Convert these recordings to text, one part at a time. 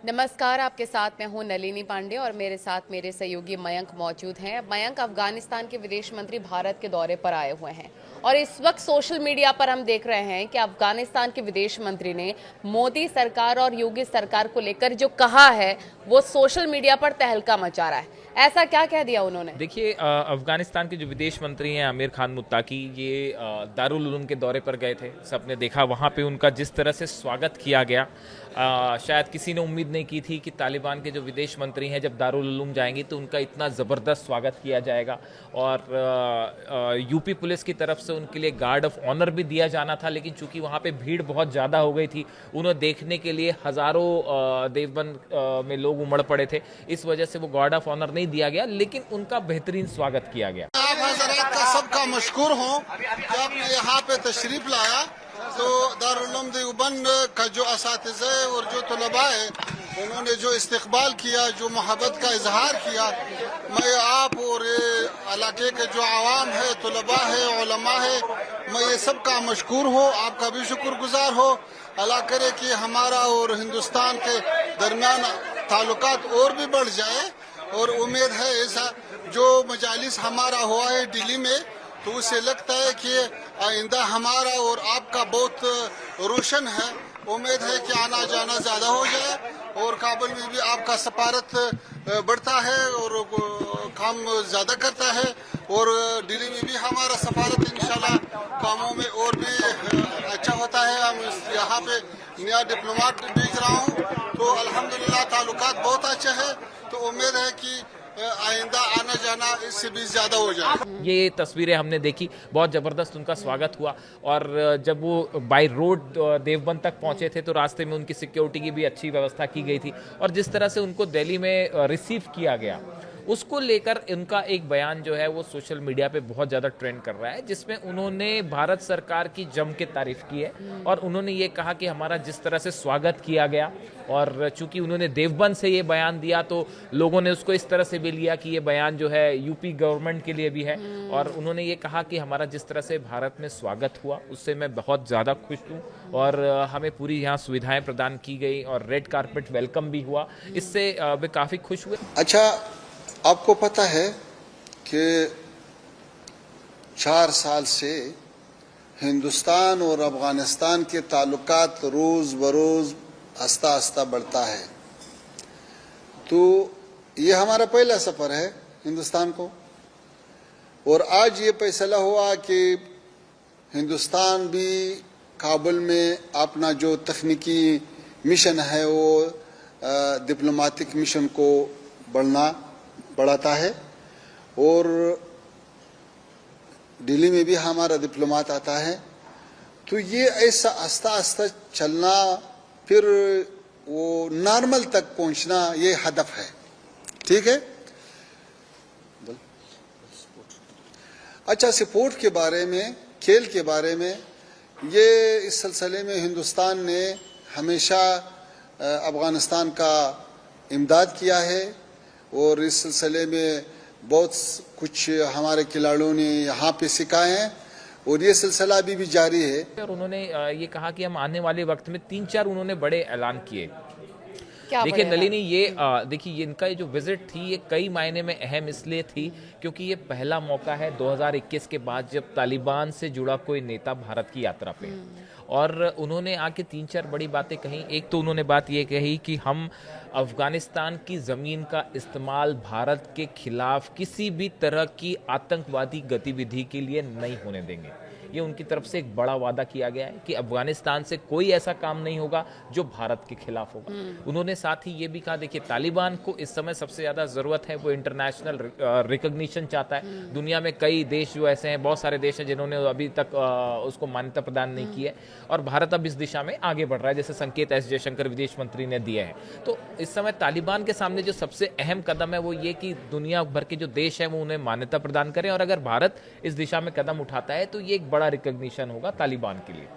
नमस्कार, आपके साथ मैं हूं नलिनी पांडे और मेरे साथ मेरे सहयोगी मयंक मौजूद हैं। मयंक, अफगानिस्तान के विदेश मंत्री भारत के दौरे पर आए हुए हैं और इस वक्त सोशल मीडिया पर हम देख रहे हैं कि अफगानिस्तान के विदेश मंत्री ने मोदी सरकार और योगी सरकार को लेकर जो कहा है वो सोशल मीडिया पर तहलका मचा रहा है। ऐसा क्या कह दिया उन्होंने? देखिए, अफगानिस्तान के जो विदेश मंत्री हैं आमिर खान मुत्ताकी, ये दारुल उलूम के दौरे पर गए थे। सबने देखा वहाँ पे उनका जिस तरह से स्वागत किया गया। शायद किसी ने उम्मीद नहीं की थी कि तालिबान के जो विदेश मंत्री हैं जब दारुल उलूम जाएंगे तो उनका इतना ज़बरदस्त स्वागत किया जाएगा। और यूपी पुलिस की तरफ से उनके लिए गार्ड ऑफ ऑनर भी दिया जाना था, लेकिन चूंकि वहाँ पे भीड़ बहुत ज़्यादा हो गई थी, उन्हें देखने के लिए हज़ारों देवबंद में लोग उमड़ पड़े थे। इस वजह से वो गार्ड ऑफ ऑनर नहीं दिया गया, लेकिन उनका बेहतरीन स्वागत किया गया। आप हजरात का सबका मशकूर हूँ कि आपने यहाँ पे तशरीफ लाया। तो दारुल उलूम देवबंद का जो असातिज़े और जो तलबा है, उन्होंने जो इस्तकबाल किया, जो मोहब्बत का इजहार किया, मैं आप और ये इलाके के जो आवाम है, तलबा है, उलमा है, मैं ये सबका मशकूर हूँ। आपका भी शुक्रगुजार हो। अल्लाह करे कि हमारा और हिंदुस्तान के दरमियान ताल्लुकात और भी बढ़ जाए। और उम्मीद है ऐसा जो मजालिस हमारा हुआ है दिल्ली में, तो उसे लगता है कि आइंदा हमारा और आपका बहुत रोशन है। उम्मीद है कि आना जाना ज़्यादा हो जाए और काबुल में भी आपका सफारत बढ़ता है और काम ज़्यादा करता है, और दिल्ली में भी हमारा सफारत इंशाल्लाह कामों में और भी अच्छा होता है। हम यहाँ पे नया डिप्लोमेट भेज रहा हूँ, तो अल्हम्दुलिल्लाह ताल्लुकात बहुत अच्छे हैं। तो उम्मीद है कि आइंदा आना जाना इससे भी ज्यादा हो जाए। ये तस्वीरें हमने देखी, बहुत ज़बरदस्त उनका स्वागत हुआ। और जब वो बाय रोड देवबंद तक पहुंचे थे तो रास्ते में उनकी सिक्योरिटी की भी अच्छी व्यवस्था की गई थी। और जिस तरह से उनको दिल्ली में रिसीव किया गया, उसको लेकर उनका एक बयान जो है वो सोशल मीडिया पे बहुत ज़्यादा ट्रेंड कर रहा है, जिसमें उन्होंने भारत सरकार की जम के तारीफ की है। और उन्होंने ये कहा कि हमारा जिस तरह से स्वागत किया गया, और चूंकि उन्होंने देवबंद से ये बयान दिया तो लोगों ने उसको इस तरह से भी लिया कि ये बयान जो है यूपी गवर्नमेंट के लिए भी है। और उन्होंने ये कहा कि हमारा जिस तरह से भारत में स्वागत हुआ उससे मैं बहुत ज़्यादा खुश हूँ, और हमें पूरी यहाँ सुविधाएं प्रदान की गई और रेड कारपेट वेलकम भी हुआ। इससे वे काफ़ी खुश हुए। अच्छा, आपको पता है कि 4 साल से हिंदुस्तान और अफगानिस्तान के ताल्लुकात रोज़ बरोज़ आस्ता आस्ता बढ़ता है। तो ये हमारा पहला सफ़र है हिंदुस्तान को, और आज ये फैसला हुआ कि हिंदुस्तान भी काबुल में अपना जो तकनीकी मिशन है वो डिप्लोमेटिक मिशन को बढ़ाता है, और दिल्ली में भी हमारा डिप्लोमेट आता है। तो ये ऐसा आस्ता आस्ता चलना, फिर वो नॉर्मल तक पहुंचना, ये हदफ है। ठीक है। अच्छा, स्पोर्ट के बारे में, खेल के बारे में, ये इस सिलसिले में हिंदुस्तान ने हमेशा अफगानिस्तान का इमदाद किया है, और इस सिलसिले में बहुत कुछ हमारे खिलाड़ियों ने यहाँ पे सिखाए हैं, और ये सिलसिला अभी भी जारी है। और उन्होंने ये कहा कि हम आने वाले वक्त में 3-4 उन्होंने बड़े ऐलान किए। देखिए नलिनी, ये देखिए इनका ये जो विजिट थी ये कई मायने में अहम इसलिए थी क्योंकि ये पहला मौका है 2021 के बाद जब तालिबान से जुड़ा कोई नेता भारत की यात्रा पे। और उन्होंने आके 3-4 बड़ी बातें कही। एक तो उन्होंने बात ये कही कि हम अफगानिस्तान की ज़मीन का इस्तेमाल भारत के खिलाफ किसी भी तरह की आतंकवादी गतिविधि के लिए नहीं होने देंगे। ये उनकी तरफ से एक बड़ा वादा किया गया है कि अफगानिस्तान से कोई ऐसा काम नहीं होगा जो भारत के खिलाफ होगा। उन्होंने साथ ही ये भी कहा, देखिए तालिबान को इस समय सबसे ज़्यादा ज़रूरत है वो इंटरनेशनल रिकॉग्निशन चाहता है। दुनिया में कई देश जो ऐसे हैं, बहुत सारे देश हैं जिन्होंने अभी तक उसको मान्यता प्रदान नहीं की है, और भारत अब इस दिशा में आगे बढ़ रहा है, जैसे संकेत एस जयशंकर विदेश मंत्री ने दिए हैं। तो इस समय तालिबान के सामने जो सबसे अहम कदम है वो ये कि दुनिया भर के जो देश हैं वो उन्हें मान्यता प्रदान करें, और अगर भारत इस दिशा में कदम उठाता है तो ये एक बड़ा रिकॉग्निशन होगा तालिबान के लिए।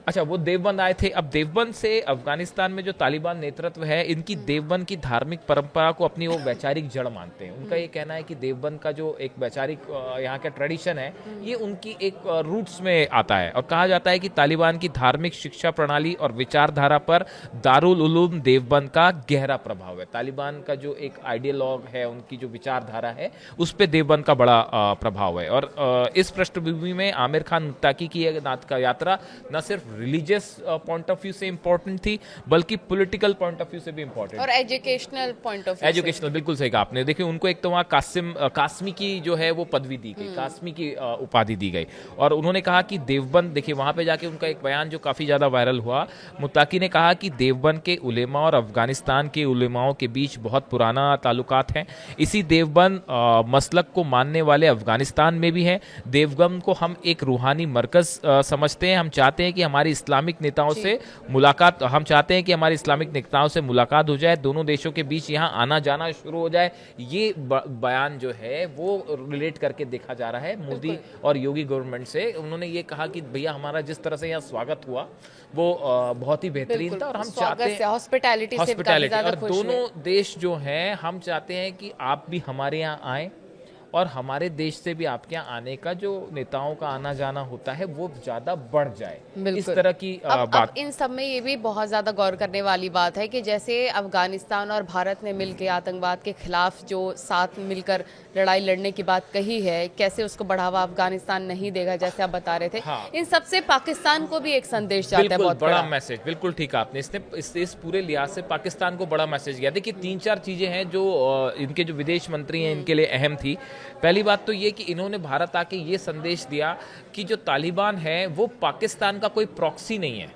अच्छा, वो देवबंद आए थे। अब देवबंद से अफगानिस्तान में जो तालिबान नेतृत्व है, इनकी देवबंद की धार्मिक परंपरा को अपनी वो वैचारिक जड़ मानते हैं। उनका ये कहना है कि देवबंद का जो एक वैचारिक यहाँ का ट्रेडिशन है, ये उनकी एक रूट्स में आता है। और कहा जाता है कि तालिबान की धार्मिक शिक्षा प्रणाली और विचारधारा पर दारुल उलूम देवबंद का गहरा प्रभाव है। तालिबान का जो एक आइडियोलॉग है, उनकी जो विचारधारा है, उस पर देवबंद का बड़ा प्रभाव है। और इस पृष्ठभूमि में आमिर खान मुत्ताकी की यात्रा न सिर्फ रिलीजियस पॉइंट ऑफ व्यू से इंपॉर्टेंट थी, बल्कि पॉलिटिकल पॉइंट ऑफ व्यू से भी इंपॉर्टेंट और educational point of view. Educational, बिल्कुल सही कहा आपने। देखिए, उनको एक तो वहाँ कासमी की जो है वो पदवी दी गई, कासमी की उपाधि दी गई। और उन्होंने कहा कि देवबंद, देखिए वहाँ पे जाके उनका एक बयान जो काफी ज्यादा वायरल हुआ, मुत्ताकी ने कहा कि देवबंद के उलेमा और अफगानिस्तान के उलेमाओं के बीच बहुत पुराना ताल्लुकात हैं। इसी देवबंद मसलक को मानने वाले अफगानिस्तान में भी हैं। देवबंद को हम एक रूहानी मरकज समझते हैं। हम चाहते हैं कि हमारी इस्लामिक नेताओं से मुलाकात हो जाए, दोनों देशों के बीच यहाँ आना जाना शुरू हो जाए। ये बयान जो है वो रिलेट करके देखा जा रहा है मोदी और योगी गवर्नमेंट से। उन्होंने ये कहा कि भैया, हमारा जिस तरह से यहाँ स्वागत हुआ वो बहुत ही बेहतरीन था, और हम चाहते हैं हॉस्पिटैलिटी और दोनों देश जो हैं, हम चाहते हैं कि आप भी हमारे यहाँ आए और हमारे देश से भी आपके यहाँ आने का जो नेताओं का आना जाना होता है वो ज्यादा बढ़ जाए। इस तरह की बात। अब इन सब में ये भी बहुत ज्यादा गौर करने वाली बात है कि जैसे अफगानिस्तान और भारत ने मिलकर आतंकवाद के खिलाफ जो साथ मिलकर लड़ाई लड़ने की बात कही है, कैसे उसको बढ़ावा अफगानिस्तान नहीं देगा, जैसे आप बता रहे थे। हाँ। इन सबसे पाकिस्तान को भी एक संदेश जाता है, बहुत बड़ा मैसेज। बिल्कुल ठीक है आपने। इसने इस पूरे लिहाज से पाकिस्तान को बड़ा मैसेज गया। देखिए, 3-4 चीजें हैं जो इनके जो विदेश मंत्री हैं इनके लिए अहम थी। पहली बात तो ये कि इन्होंने भारत आके ये संदेश दिया कि जो तालिबान है वो पाकिस्तान का कोई प्रॉक्सी नहीं है,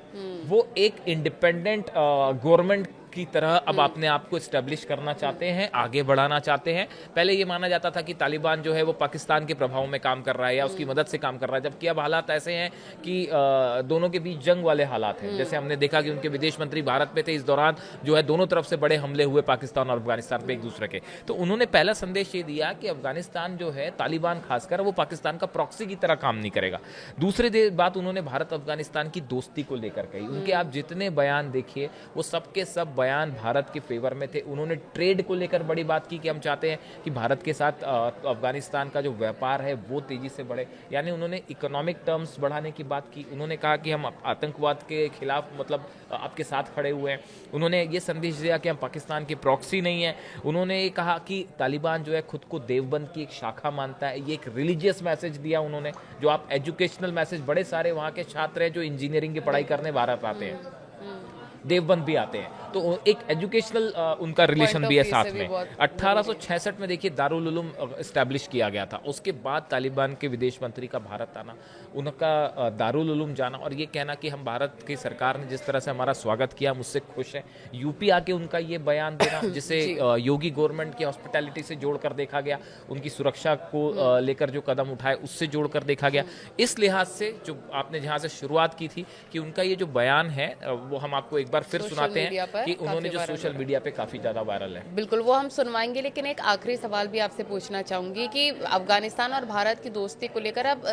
वो एक इंडिपेंडेंट गवर्नमेंट की तरह अब अपने आप को एस्टेब्लिश करना चाहते हैं, आगे बढ़ाना चाहते हैं। पहले ये माना जाता था कि तालिबान जो है वो पाकिस्तान के प्रभाव में काम कर रहा है या उसकी मदद से काम कर रहा है, जबकि अब हालात ऐसे हैं कि दोनों के बीच जंग वाले हालात हैं। जैसे हमने देखा कि उनके विदेश मंत्री भारत में थे, इस दौरान जो है दोनों तरफ से बड़े हमले हुए पाकिस्तान और अफगानिस्तान पे एक दूसरे के। तो उन्होंने पहला संदेश ये दिया कि अफगानिस्तान जो है, तालिबान खासकर, वो पाकिस्तान का प्रॉक्सी की तरह काम नहीं करेगा। दूसरी बात उन्होंने भारत अफगानिस्तान की दोस्ती को लेकर कही। उनके आप जितने बयान देखिए वो सबके सब बयान भारत के फेवर में थे। उन्होंने ट्रेड को लेकर बड़ी बात की कि हम चाहते हैं कि भारत के साथ अफगानिस्तान का जो व्यापार है वो तेजी से बढ़े, यानी उन्होंने इकोनॉमिक टर्म्स बढ़ाने की बात की। उन्होंने कहा कि हम आतंकवाद के खिलाफ मतलब आपके साथ खड़े हुए हैं। उन्होंने ये संदेश दिया कि हम पाकिस्तान की प्रॉक्सी नहीं है। उन्होंने ये कहा कि तालिबान जो है खुद को देवबंद की एक शाखा मानता है। ये एक रिलीजियस मैसेज दिया उन्होंने, जो आप एजुकेशनल मैसेज, बड़े सारे वहाँ के छात्र हैं जो इंजीनियरिंग की पढ़ाई करने भारत आते हैं, देवबंद भी आते हैं, तो एक एजुकेशनल उनका रिलेशन भी है साथ में। 1866 में देखिए दारुल उलूम एस्टैब्लिश किया गया था। उसके बाद तालिबान के विदेश मंत्री का भारत आना, उनका दारुल उलूम जाना और ये कहना कि हम भारत की सरकार ने जिस तरह से हमारा स्वागत किया हम उससे खुश हैं। यूपी आके उनका ये बयान देना, जिसे योगी गवर्नमेंट की हॉस्पिटैलिटी से जोड़कर देखा गया, उनकी सुरक्षा को लेकर जो कदम उठाए उससे जोड़कर देखा गया। इस लिहाज से जो आपने जहाँ से शुरुआत की थी कि उनका ये जो बयान है वो हम आपको एक बार फिर सुनाते हैं कि उन्होंने जो सोशल मीडिया पे काफी ज्यादा वायरल है। बिल्कुल, वो हम सुनवाएंगे, लेकिन एक आखिरी सवाल भी आपसे पूछना चाहूंगी कि अफगानिस्तान और भारत की दोस्ती को लेकर अब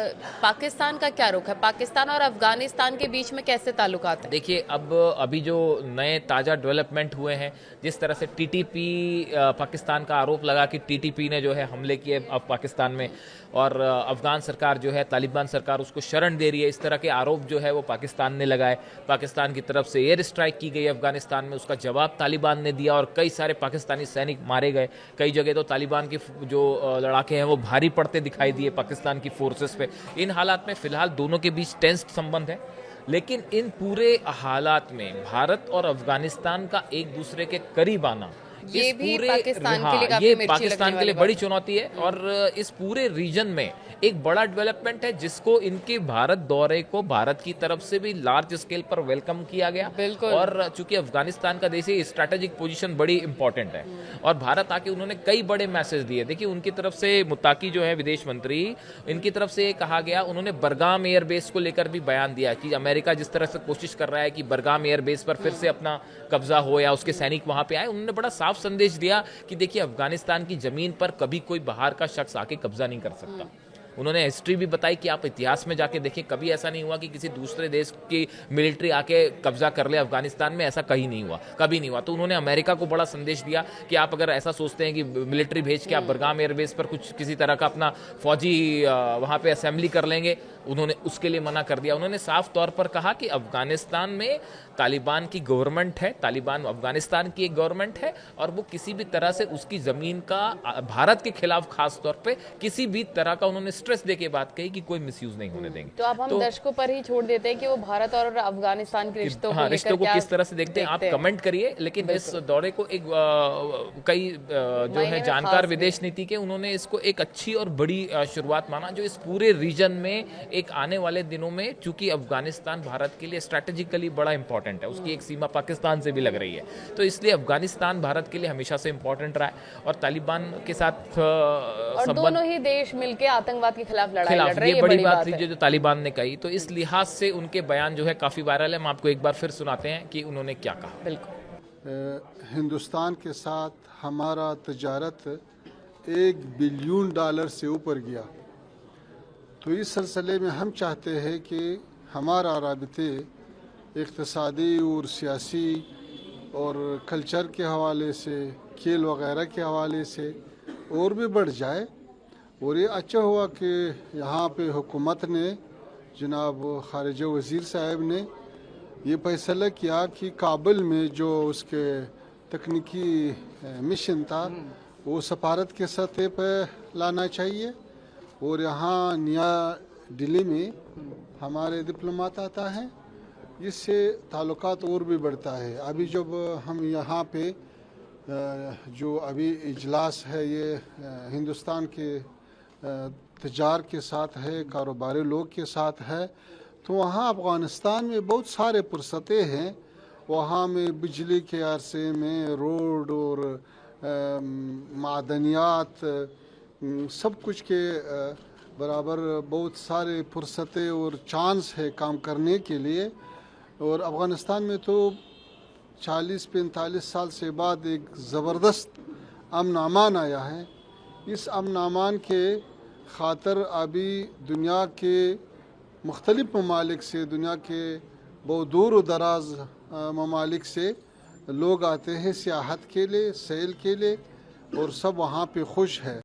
पाकिस्तान का क्या रुख है? पाकिस्तान और अफगानिस्तान के बीच में कैसे ताल्लुकात है? देखिए, अब अभी जो नए ताजा डेवलपमेंट हुए हैं, जिस तरह से टीटीपी, पाकिस्तान का आरोप लगा कि टीटीपी ने जो है हमले किए अब पाकिस्तान में, और अफगान सरकार जो है, तालिबान सरकार उसको शरण दे रही है, इस तरह के आरोप जो है वो पाकिस्तान ने लगाए। पाकिस्तान की तरफ से एयर स्ट्राइक की गई अफगानिस्तान में, उसका जवाब तालिबान ने दिया और कई सारे पाकिस्तानी सैनिक मारे गए। कई जगह तो तालिबान के जो लड़ाके हैं वो भारी पड़ते दिखाई दिए पाकिस्तान की फोर्सेस पे। इन हालात में फिलहाल दोनों के बीच टेंस्ड संबंध है, लेकिन इन पूरे हालात में भारत और अफगानिस्तान का एक दूसरे के करीब आना ये भी पाकिस्तान के लिए बड़ी चुनौती है। और इस पूरे रीजन में एक बड़ा डेवलपमेंट है जिसको इनके भारत दौरे को भारत की तरफ से भी लार्ज स्केल पर वेलकम किया गया। और चूंकि अफगानिस्तान का देश स्ट्रैटेजिक पोजीशन बड़ी इंपॉर्टेंट है और भारत आके उन्होंने कई बड़े मैसेज दिए। देखिए, उनकी तरफ से मुत्ताकी जो है विदेश मंत्री, इनकी तरफ से कहा गया, उन्होंने बरगाम एयरबेस को लेकर भी बयान दिया कि अमेरिका जिस तरह से कोशिश कर रहा है कि बरगाम एयरबेस पर फिर से अपना कब्जा हो या उसके सैनिक वहां पे आए, उन्होंने बड़ा साफ संदेश दिया कि देखिए, अफगानिस्तान की जमीन पर कभी कोई बाहर का शख्स आके कब्जा नहीं कर सकता। उन्होंने हिस्ट्री भी बताई कि आप इतिहास में जाके देखें, कभी ऐसा नहीं हुआ कि किसी दूसरे देश की मिलिट्री आके कब्जा कर ले अफगानिस्तान में, ऐसा कहीं नहीं हुआ, कभी नहीं हुआ। तो उन्होंने अमेरिका को बड़ा संदेश दिया कि आप अगर ऐसा सोचते हैं कि मिलिट्री भेज के आप बरगाम एयरबेस पर कुछ किसी तरह का अपना फौजी वहाँ पे असेंबली कर लेंगे, उन्होंने उसके लिए मना कर दिया। उन्होंने साफ तौर पर कहा कि अफगानिस्तान में तालिबान की गवर्नमेंट है, तालिबान अफगानिस्तान की एक गवर्नमेंट है, और वो किसी भी तरह से उसकी ज़मीन का भारत के खिलाफ खास तौर पे किसी भी तरह का उन्होंने स्ट्रेस दे के बात कही कि कोई मिसयूज नहीं होने देंगे। तो अब हम दर्शकों पर ही छोड़ देते हैं कि वो भारत और अफगानिस्तान के रिश्तों को किस तरह से देखते हैं, आप कमेंट करिए। लेकिन इस दौरे को एक कई जो है जानकार विदेश नीति के, उन्होंने इसको एक अच्छी और बड़ी शुरुआत माना, जो इस पूरे रीजन में एक आने वाले दिनों में, चूंकि अफगानिस्तान भारत के लिए स्ट्रैटेजिकली बड़ा इंपॉर्टेंट है, उसकी एक सीमा पाकिस्तान से भी लग रही है, तो इसलिए अफगानिस्तान भारत के लिए हमेशा से इंपॉर्टेंट रहा है। और तालिबान के साथ और दोनों ही देश मिलकर आतंकवाद के खिलाफ लड़ रहे हैं, ये बड़ी बात थी जो तालिबान ने कही। तो इस लिहाज से उनके बयान जो है काफी वायरल है। हम आपको एक बार फिर सुनाते हैं कि उन्होंने क्या कहा। बिल्कुल, हिंदुस्तान के साथ हमारा तजारत $1 बिलियन से ऊपर गया, तो इस सिलसिले में हम चाहते हैं कि हमारा राबते इक़्तिसादी और सियासी और कल्चर के हवाले से, खेल वगैरह के हवाले से और भी बढ़ जाए। और ये अच्छा हुआ कि यहाँ पे हुकूमत ने, जनाब ख़ारिजा वज़ीर साहब ने ये फैसला किया कि काबुल में जो उसके तकनीकी मिशन था वो सफारत के सतह पर लाना चाहिए, और यहाँ नया दिल्ली में हमारे डिप्लोमात आता है, इससे ताल्लुकात और भी बढ़ता है। अभी जब हम यहाँ पे जो अभी इजलास है ये हिंदुस्तान के तजार के साथ है, कारोबारी लोग के साथ है, तो वहाँ अफ़गानिस्तान में बहुत सारे फुर्सतें हैं। वहाँ में बिजली के अरसे में रोड और मादनियात सब कुछ के बराबर बहुत सारे फुर्सतें और चांस है काम करने के लिए। और अफ़गानिस्तान में तो 40-45 साल से बाद एक ज़बरदस्त अमन अमान आया है। इस अमन अमान के ख़ातर अभी दुनिया के मुख्तलिफ़ ममालिक से, दुनिया के बहुत दूर दराज ममालिक से लोग आते हैं सियाहत के लिए, सैर के लिए, और सब वहाँ पे खुश है।